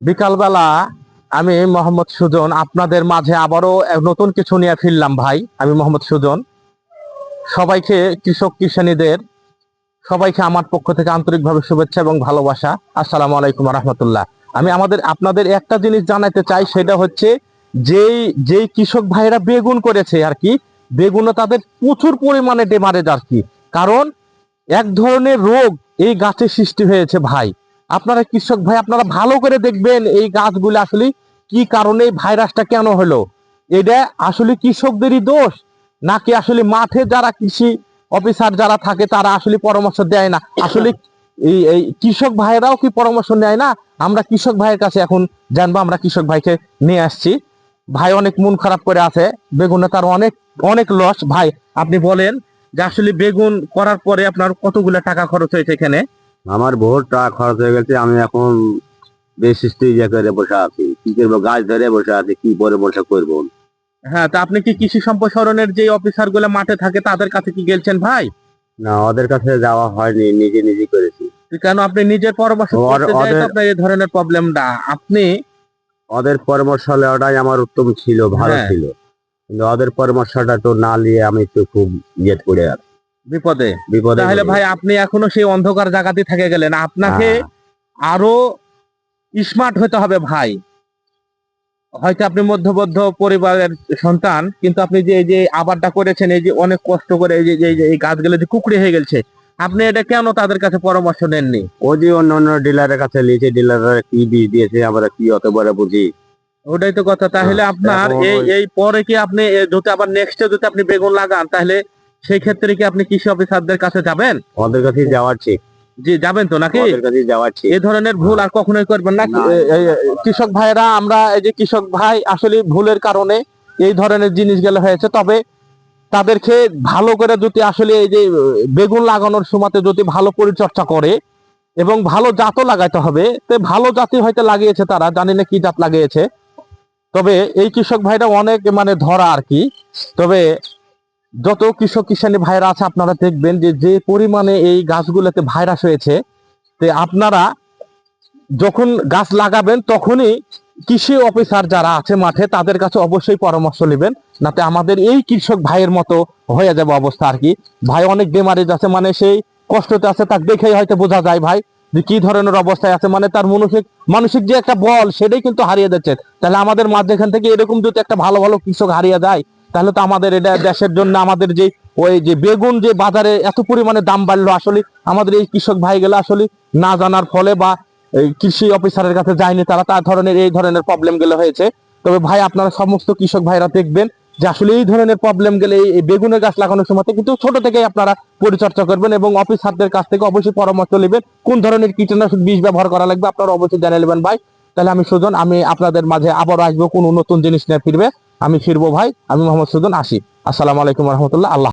বিকালবেলা আমি মোহাম্মদ সুজন আপনাদের মাঝে আবারও নতুন কিছু নিয়ে ফিরলাম ভাই। আমি মোহাম্মদ সুজন, সবাইকে কৃষক কিষানীদের সবাইকে আমার পক্ষ থেকে আন্তরিকভাবে শুভেচ্ছা এবং ভালোবাসা। আসসালামু আলাইকুম রহমতুল্লাহ। আমি আপনাদের একটা জিনিস জানাতে চাই, সেটা হচ্ছে যেই যেই কৃষক ভাইরা বেগুন করেছে আর কি, বেগুনে তাদের প্রচুর পরিমাণে ডেমারেজ আর কি। কারণ এক ধরনের রোগ এই গাছে সৃষ্টি হয়েছে ভাই। আপনারা কৃষক ভাই, আপনারা ভালো করে দেখবেন এই গাছগুলো আসলে কি কারণে এই ভাইরাসটা কেন হলো। এটা আসলে কৃষকদেরই দোষ, নাকি আসলে মাঠে যারা কৃষি অফিসার যারা থাকে তারা আসলে পরামর্শ দেয় না? আসলে এই কৃষক ভাইরাও কি পরামর্শ নেয় না? আমরা কৃষক ভাইয়ের কাছে এখন জানবো। আমরা কৃষক ভাইকে নিয়ে আসছি। ভাই অনেক মন খারাপ করে আছে, বেগুনে তার অনেক অনেক লস। ভাই আপনি বলেন যে আসলে বেগুন করার পরে আপনার কতগুলো টাকা খরচ হয়েছে এখানে? আমার বহুত টাকা খরচ হয়ে গেছে। আমি এখন বেশ ইয়ে করে বসে আছি, কি করবো, গাছ ধরে বসে আছি, কি পরে বসে করবো। হ্যাঁ, তা আপনি কি কৃষি সম্প্রসারণের যে অফিসার গুলো মাঠে থাকে তাদের কাছে কি গেছেন ভাই? না, ওদের কাছে যাওয়া হয়নি, নিজে নিজে করেছি। কেন আপনি নিজের পরামর্শ করতে যাই তো আপনার এই ধরনের প্রবলেমটা? আপনি ওদের পরামর্শ হলে ওটাই আমার উত্তম ছিল, ভালো হ্যাঁ, ছিল, কিন্তু ওদের পরামর্শটা তো না নিয়ে আমি তো খুব ইয়ে পড়ে আছি, বিপদে। বিপদে তাহলে পড়ে ভাই গেছি। আপনি এখনো সেই অন্ধকার জায়গাতে থেকে গেলেন। আপনাকে হ্যাঁ, আরো স্মার্ট হতে হবে ভাই। হয়তো আপনি মধ্যবর্তী পরিবারের সন্তান, কিন্তু আপনি যে এই যে আবারটা করেছেন, এই যে অনেক কষ্ট করে এই যে এই গাছগুলো যে কুকড়ে হয়ে গেছে, আপনি এটা কেন তাদের কাছে পরামর্শ নেননি? ওই যে অন্য অন্য ডিলারের কাছে নিয়েছে, ডিলাররা কি বীজ দিয়েছে আমরা কি অত বড় বুঝি। ওটাই তো কথা। তাহলে আপনার এখন এই ওই এই পরে কি আপনি যদি আবার নেক্সটে যদি আপনি বেগুন লাগান, তাহলে সেই ক্ষেত্রে কি আপনি কৃষি অফিসারদের কাছে যাবেন? ওদের কাছে যাওয়া ঠিক, জি যাবেন তো নাকি? ওদের কাছে যাওয়া ঠিক। এই ধরনের ভুল আর কখনোই করবেন না। না, কৃষক ভাইরা, আমরা এই যে কৃষক ভাই আসলে ভুলের কারণে এই ধরনের জিনিসগুলো হয়েছে। তবে তাদেরকে ভালো করে যদি আসলে এই যে বেগুন লাগানোর সময়তে যদি ভালো পরিচর্যা করে এবং ভালো জাতও লাগাইতে হবে। তো ভালো জাতি হয়তো লাগিয়েছে, তারা জানি না কি জাত লাগিয়েছে। তবে এই কৃষক ভাইরা অনেক মানে ধরা আর কি। তবে যত কৃষক কিষানী ভাইরা আছে, আপনারা দেখবেন যে যে পরিমাণে এই গাছগুলোতে ভাইরাস হয়েছে, তে আপনারা যখন গাছ লাগাবেন তখনই কৃষি অফিসার যারা আছে মাঠে তাদের কাছে অবশ্যই পরামর্শ নেবেন, নাতে আমাদের এই কৃষক ভাইয়ের মতো হয়ে যাবে অবস্থা আর কি। ভাই অনেক বেমারিজ আছে, মানে সেই কষ্টতে আছে, তাকে দেখেই হয়তো বোঝা যায় ভাই যে কি ধরনের অবস্থায় আছে। মানে তার মানসিক মানসিক যে একটা বল সেটাই কিন্তু হারিয়ে যাচ্ছে। তাহলে আমাদের মাঝখান থেকে এরকম যদি একটা ভালো ভালো কৃষক হারিয়ে যায়, তাহলে তো আমাদের এটা দেশের জন্য, আমাদের যে ওই যে বেগুন যে বাজারে এত পরিমাণে দাম বাড়লো, আসলে আমাদের এই কৃষক ভাইগুলো আসলে না জানার ফলে বা এই কৃষি অফিসারের কাছে যায়নি, তারা তার ধরনের এই ধরনের প্রবলেম গুলো হয়েছে। তবে ভাই আপনারা সমস্ত কৃষক ভাইরা দেখবেন যে আসলে এই ধরনের প্রবলেম গেলে এই বেগুনের গাছ লাগানোর সময় কিন্তু ছোট থেকে আপনারা পরিচর্যা করবেন এবং অফিসারদের কাছ থেকে অবশ্যই পরামর্শ নেবেন কোন ধরনের কীটনাশক বিষ ব্যবহার করা লাগবে, আপনারা অবশ্যই জানিয়ে নেবেন ভাই। তাহলে আমি সুজন, আমি আপনাদের মাঝে আবারও আসবো, কোন নতুন জিনিস নিয়ে ফিরবো ভাই। আমি মোহাম্মদ সুজন, আসি। আসসালামু আলাইকুম রহমতুল্লাহ। আল্লাহ।